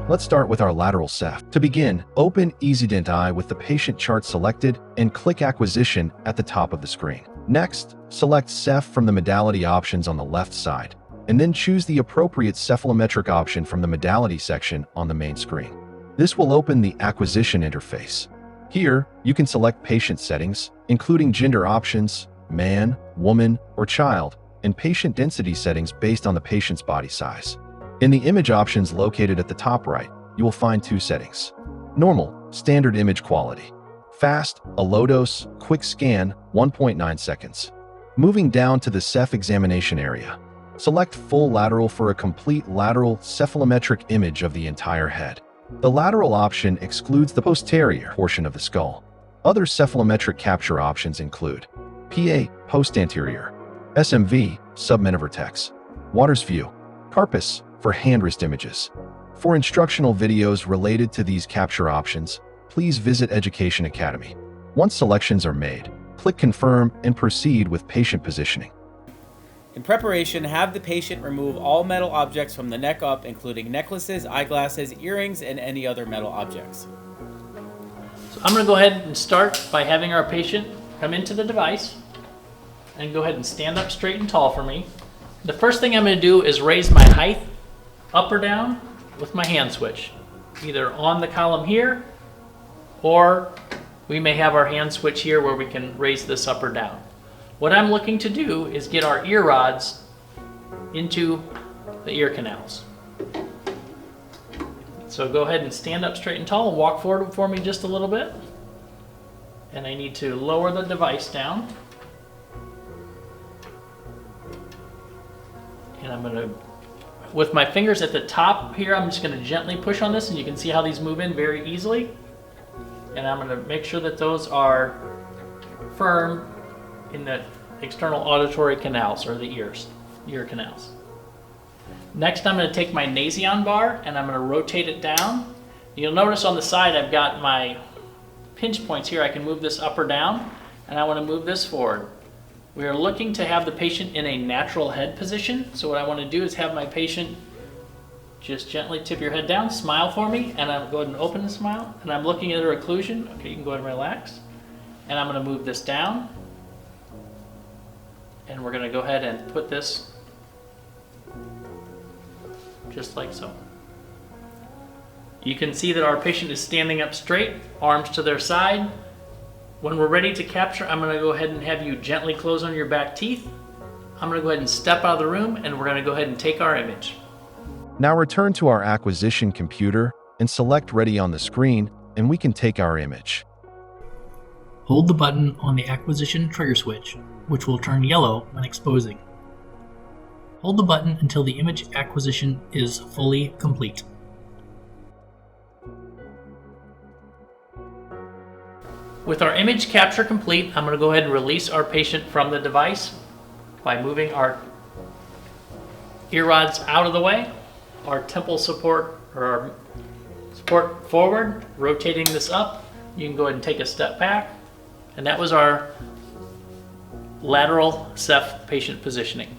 Let's start with our lateral ceph. To begin, open EzDent-i with the patient chart selected and click Acquisition at the top of the screen. Next, select Ceph from the modality options on the left side, and then choose the appropriate cephalometric option from the modality section on the main screen. This will open the acquisition interface. Here, you can select patient settings, including gender options, man, woman, or child, and patient density settings based on the patient's body size. In the image options located at the top right, you will find two settings: normal, standard image quality; fast, a low dose, quick scan, 1.9 seconds. Moving down to the ceph examination area, select full lateral for a complete lateral cephalometric image of the entire head. The lateral option excludes the posterior portion of the skull. Other cephalometric capture options include PA, post-anterior; SMV, submenovertex; Waters view; Carpus, for hand-wrist images. For instructional videos related to these capture options, please visit Education Academy. Once selections are made, click Confirm and proceed with patient positioning. In preparation, have the patient remove all metal objects from the neck up, including necklaces, eyeglasses, earrings, and any other metal objects. So I'm going to go ahead and start by having our patient come into the device and go ahead and stand up straight and tall for me. The first thing I'm going to do is raise my height up or down with my hand switch, either on the column here, or we may have our hand switch here where we can raise this up or down. What I'm looking to do is get our ear rods into the ear canals. So go ahead and stand up straight and tall and walk forward for me just a little bit. And I need to lower the device down. And I'm going to, with my fingers at the top here, I'm just going to gently push on this, and you can see how these move in very easily. And I'm going to make sure that those are firm in the external auditory canals, or the ear canals. Next, I'm going to take my Nasion bar and I'm going to rotate it down. You'll notice on the side I've got my pinch points here. I can move this up or down, and I want to move this forward. We are looking to have the patient in a natural head position. So what I want to do is have my patient just gently tip your head down, smile for me, and I'll go ahead and open the smile. And I'm looking at her occlusion. Okay, you can go ahead and relax. And I'm going to move this down. And we're going to go ahead and put this just like so. You can see that our patient is standing up straight, arms to their side. When we're ready to capture, I'm going to go ahead and have you gently close on your back teeth. I'm going to go ahead and step out of the room, and we're going to go ahead and take our image. Now return to our acquisition computer and select Ready on the screen, and we can take our image. Hold the button on the acquisition trigger switch, which will turn yellow when exposing. Hold the button until the image acquisition is fully complete. With our image capture complete, I'm going to go ahead and release our patient from the device by moving our ear rods out of the way, our temple support, or our support forward, rotating this up. You can go ahead and take a step back, and that was our lateral ceph patient positioning.